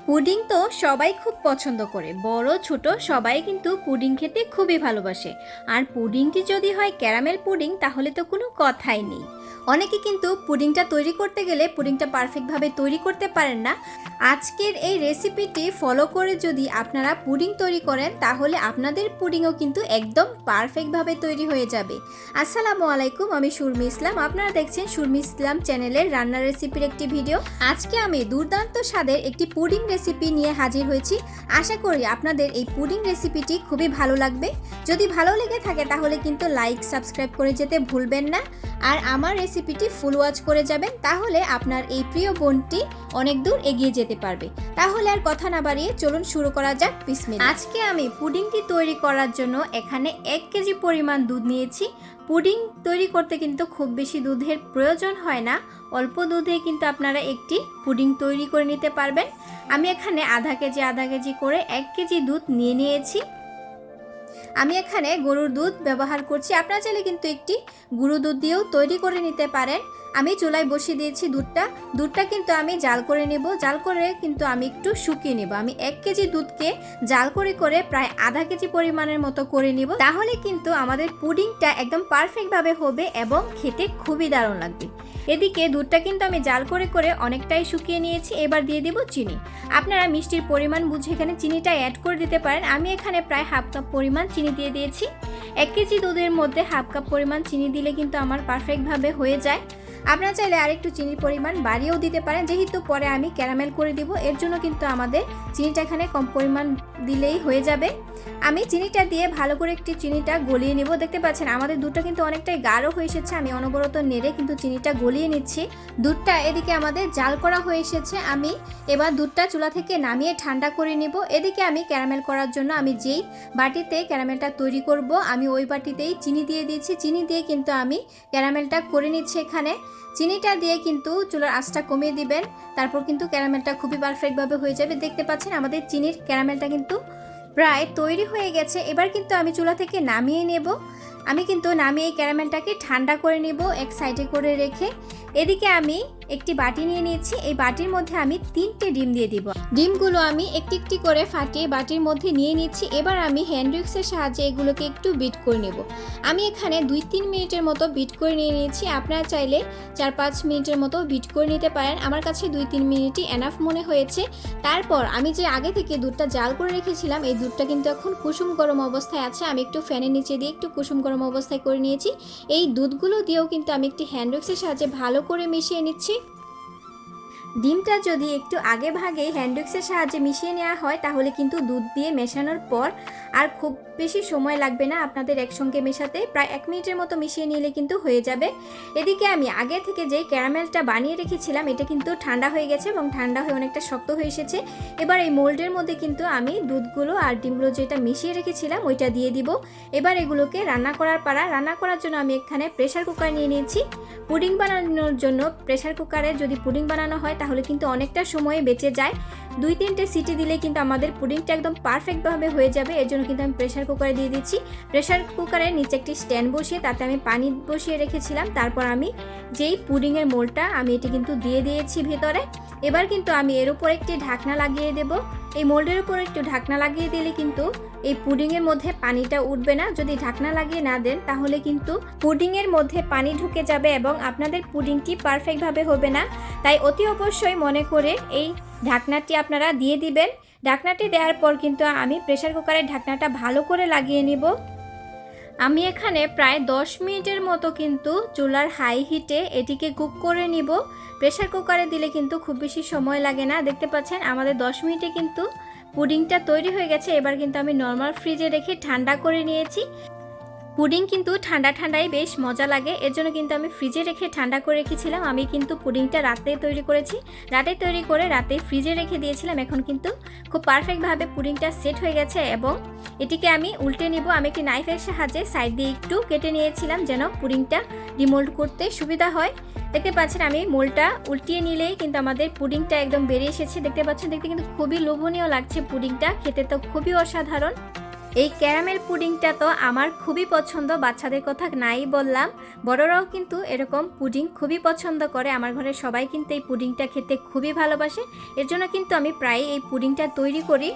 Pudding তো সবাই খুব পছন্দ করে, বড় ছোট সবাই কিন্তু পুডিং খেতে খুবই ভালোবাসে। আর পুডিংটি যদি হয় ক্যারামেল পুডিং তাহলে তো কোনো কথাই নেই। অনেকে কিন্তু পুডিংটা তৈরি করতে গেলে পুডিংটা পারফেক্টভাবে তৈরি করতে পারেন না। আজকের এই রেসিপিটি ফলো করে যদি আপনারা পুডিং তৈরি করেন তাহলে আপনাদের পুডিংও কিন্তু একদম পারফেক্টভাবে তৈরি হয়ে যাবে। আসসালামু আলাইকুম, আমি সুরমি ইসলাম। আপনারা দেখছেন সুরমি ইসলাম চ্যানেলের রান্নার রেসিপির একটি ভিডিও। আজকে আমি দুর্দান্ত স্বাদের একটি পুডিং রেসিপি নিয়ে হাজির হয়েছি। আশা করি আপনাদের এই পুডিং রেসিপিটি খুবই ভালো লাগবে। যদি ভালো লেগে থাকে তাহলে কিন্তু লাইক সাবস্ক্রাইব করে যেতে ভুলবেন না। আর আমার রেসিপিটি ফুল ওয়াচ করে যাবেন, তাহলে আপনার এই প্রিয় বোনটি অনেক দূর এগিয়ে যেতে পারবে। তাহলে আর কথা না বাড়িয়ে চলুন শুরু করা যাক। বিসমিল্লাহ। আজকে আমি পুডিংটি তৈরি করার জন্য এখানে 1 কেজি পরিমাণ দুধ নিয়েছি। পুডিং তৈরি করতে কিন্তু খুব বেশি দুধের প্রয়োজন হয় না, অল্প দুধে কিন্তু আপনারা একটি পুডিং তৈরি করে নিতে পারবেন। আমি এখানে আধা কেজি করে 1 কেজি দুধ নিয়ে নিয়েছি। আমি এখানে গরুর দুধ ব্যবহার করছি, আপনারা চাইলে কিন্তু একটি গুঁড়ো দুধ দিয়েও তৈরি করে নিতে পারেন। আমি চুলায় বসিয়ে দিয়েছি দুধটা কিন্তু আমি জাল করে নেব। জাল করে কিন্তু আমি একটু শুকিয়ে নেব। আমি 1 কেজি দুধকে জাল করে প্রায় আধা কেজি পরিমাণের মতো করে নিব, তাহলে কিন্তু আমাদের পুডিংটা একদম পারফেক্টভাবে হবে এবং খেতে খুবই দারুণ লাগবে। এদিকে দুধটা কিন্তু আমি জাল করে অনেকটাই শুকিয়ে নিয়েছি। এবার দিয়ে দেব চিনি। আপনারা মিষ্টির পরিমাণ বুঝে এখানে চিনিটা অ্যাড করে দিতে পারেন। আমি এখানে প্রায় হাফ কাপ পরিমাণ চিনি দিয়ে দিয়েছি। 1 কেজি দুধের মধ্যে হাফ কাপ পরিমাণ চিনি দিলে কিন্তু আমার পারফেক্টভাবে হয়ে যায়। আপনারা চাইলে আরেকটু চিনির পরিমাণ বাড়িয়েও দিতে পারেন, যেহেতু পরে আমি ক্যারামেল করে দিব, এর জন্য কিন্তু আমাদের চিনিটা এখানে কম পরিমাণ দিলেই হয়ে যাবে। আমি চিনিটা দিয়ে ভালো করে একটি চিনিটা গলিয়ে নেব। দেখতে পাচ্ছেন আমাদের দুধটা কিন্তু অনেকটাই গাঢ় হয়ে এসেছে। আমি অনবরত নেড়ে কিন্তু চিনিটা গলিয়ে নিচ্ছি। দুধটা এদিকে আমাদের জাল করা হয়ে এসেছে। আমি এবার দুধটা চুলা থেকে নামিয়ে ঠান্ডা করে নেব। এদিকে আমি ক্যারামেল করার জন্য আমি যেই বাটিতে ক্যারামেলটা তৈরি করব আমি ওই বাটিতেই চিনি দিয়ে দিয়েছি। চিনি দিয়ে কিন্তু আমি ক্যারামেলটা করে নিচ্ছি। এখানে চিনিটা দিয়ে কিন্তু চুলার আঁচটা কমিয়ে দিবেন, তারপর কিন্তু ক্যারামেলটা খুবই পারফেক্টভাবে হয়ে যাবে। দেখতে পাচ্ছেন আমাদের চিনির ক্যারামেলটা কিন্তু প্রায় তৈরি হয়ে গেছে। এবার কিন্তু আমি চুলা থেকে নামিয়ে নেব। আমি কিন্তু নামিয়ে এই ক্যারামেলটাকে ঠান্ডা করে নেব এক সাইডে করে রেখে। এদিকে আমি একটি বাটি নিয়ে নিয়েছি। এই বাটির মধ্যে আমি 3টে ডিম দিয়ে দিব। ডিমগুলো আমি একটি একটি করে ফাটিয়ে বাটির মধ্যে নিয়ে নিচ্ছি। এবার আমি হ্যান্ড উইক্সের সাহায্যে এগুলোকে একটু বিট করে নেব। আমি এখানে 2-3 মিনিটের মতো বিট করে নিয়ে নিয়েছি। আপনারা চাইলে 4-5 মিনিটের মতো বিট করে নিতে পারেন। আমার কাছে 2-3 মিনিটই এনাফ মনে হয়েছে। তারপর আমি যে আগে থেকে দুধটা জাল করে রেখেছিলাম এই দুধটা কিন্তু এখন কুসুম গরম অবস্থায় আছে। আমি একটু ফ্যানের নিচে দিয়ে একটু কুসুম গরম অবস্থায় করে নিয়েছি। এই দুধগুলো দিয়েও কিন্তু আমি একটি হ্যান্ড উইক্সের সাহায্যে ভালো করে মিশিয়ে নিচ্ছি। ডিমটা যদি একটু আগে ভাগে হ্যান্ড উইক্সের সাহায্যে মিশিয়ে নেওয়া হয় তাহলে কিন্তু দুধ দিয়ে মেশানোর পর আর খুব বেশি সময় লাগবে না আপনাদের একসঙ্গে মেশাতে। প্রায় 1 মিনিটের মতো মিশিয়ে নিলে কিন্তু হয়ে যাবে। এদিকে আমি আগে থেকে যেই ক্যারামেলটা বানিয়ে রেখেছিলাম এটা কিন্তু ঠান্ডা হয়ে গেছে এবং ঠান্ডা হয়ে অনেকটা শক্ত হয়ে এসেছে। এবার এই মোল্ডের মধ্যে কিন্তু আমি দুধগুলো আর ডিমগুলো যেটা মিশিয়ে রেখেছিলাম ওইটা দিয়ে দিব। এবার এগুলোকে রান্না করার জন্য আমি এখানে প্রেসার কুকার নিয়ে নিয়েছি। পুডিং বানানোর জন্য প্রেসার কুকারে যদি পুডিং বানানো হয় তাহলে কিন্তু অনেকটা সময় বেঁচে যায়। 2-3টে সিটি দিলে কিন্তু আমাদের পুডিংটা একদম পারফেক্টভাবে হয়ে যাবে। এর জন্য কিন্তু আমি প্রেসার কুকারে দিয়ে দিচ্ছি। প্রেসার কুকারের নিচে একটি স্ট্যান্ড বসিয়ে তাতে আমি পানি বসিয়ে রেখেছিলাম। তারপর আমি যেই পুডিংয়ের মোল্ডটা আমি এটি কিন্তু দিয়ে দিয়েছি ভেতরে। এবার কিন্তু আমি এর উপর একটি ঢাকনা লাগিয়ে দেব। এই মোল্ডের উপর একটু ঢাকনা লাগিয়ে দিলে কিন্তু এই পুডিংয়ের মধ্যে পানিটা উঠবে না। যদি ঢাকনা লাগিয়ে না দেন তাহলে কিন্তু পুডিংয়ের মধ্যে পানি ঢুকে যাবে এবং আপনাদের পুডিংটি পারফেক্টভাবে হবে না। তাই অতি অবশ্যই মনে করে এই ঢাকনাটি আপনারা দিয়ে দিবেন। ঢাকনাটি দেওয়ার পর কিন্তু আমি প্রেসার কুকারের ঢাকনাটা ভালো করে লাগিয়ে নিব। আমি এখানে প্রায় 10 মিনিটের মতো কিন্তু চুলার হাই হিটে এটিকে কুক করে নিব। প্রেসার কুকারে দিলে কিন্তু খুব বেশি সময় লাগে না। দেখতে পাচ্ছেন আমাদের 10 মিনিটে কিন্তু পুডিংটা তৈরি হয়ে গেছে। এবার কিন্তু আমি নর্মাল ফ্রিজে রেখে ঠান্ডা করে নিয়েছি। পুডিং কিন্তু ঠান্ডাই বেশ মজা লাগে, এর জন্য কিন্তু আমি ফ্রিজে রেখে ঠান্ডা করে রেখেছিলাম। আমি কিন্তু পুডিংটা রাতে তৈরি করেছি, রাতে তৈরি করে রাতে ফ্রিজে রেখে দিয়েছিলাম। এখন কিন্তু খুব পারফেক্টভাবে পুডিংটা সেট হয়ে গেছে এবং এটিকে আমি উল্টে নিব। আমি একটি নাইফের সাহায্যে সাইড দিয়ে একটু কেটে নিয়েছিলাম যেন পুডিংটা ডিমোল্ড করতে সুবিধা হয়। দেখতে পাচ্ছেন আমি মোল্ডটা উল্টিয়ে নিলেই কিন্তু আমাদের পুডিংটা একদম বেরিয়ে এসেছে। দেখতে পাচ্ছেন দেখতে কিন্তু খুবই লোভনীয় লাগছে পুডিংটা, খেতে তো খুবই অসাধারণ। এই ক্যারামেল পুডিংটা তো আমার খুবই পছন্দ, বাচ্চাদের কথা নাই বললাম, বড়রাও কিন্তু এরকম পুডিং খুবই পছন্দ করে। আমার ঘরে সবাই কিন্তু এই পুডিংটা খেতে খুবই ভালোবাসে, এর জন্য কিন্তু আমি প্রায় এই পুডিংটা তৈরি করি।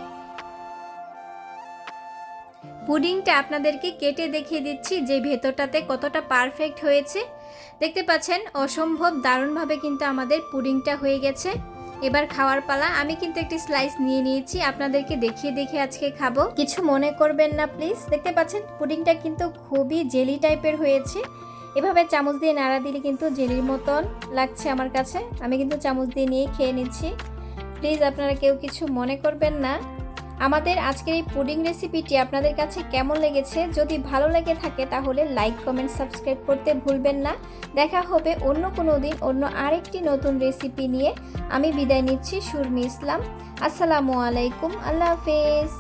পুডিংটা আপনাদেরকে কেটে দেখিয়ে দিচ্ছি যে ভেতরটাতে কতটা পারফেক্ট হয়েছে। দেখতে পাচ্ছেন অসম্ভব দারুণভাবে কিন্তু আমাদের পুডিংটা হয়ে গেছে। এবার খাওয়ার পালা। আমি কিন্তু একটি স্লাইস নিয়ে নিয়েছি, আপনাদেরকে দেখিয়ে আজকে খাবো, কিছু মনে করবেন না প্লিজ। দেখতে পাচ্ছেন পুডিংটা কিন্তু খুবই জেলি টাইপের হয়েছে। এভাবে চামচ দিয়ে নাড়া দিলে কিন্তু জেলির মতন লাগছে আমার কাছে। আমি কিন্তু চামচ দিয়ে নিয়ে খেয়ে নিচ্ছি, প্লিজ আপনারা কেউ কিছু মনে করবেন না। আমাদের আজকের এই পুডিং রেসিপিটি আপনাদের কাছে কেমন লেগেছে? যদি ভালো লেগে থাকে তাহলে লাইক, কমেন্ট, সাবস্ক্রাইব করতে ভুলবেন না। দেখা হবে অন্য কোনো দিন অন্য আরেকটি নতুন রেসিপি নিয়ে। আমি বিদায় নিচ্ছি, সুরমি ইসলাম। আসসালামু আলাইকুম, আল্লাহ হাফেজ।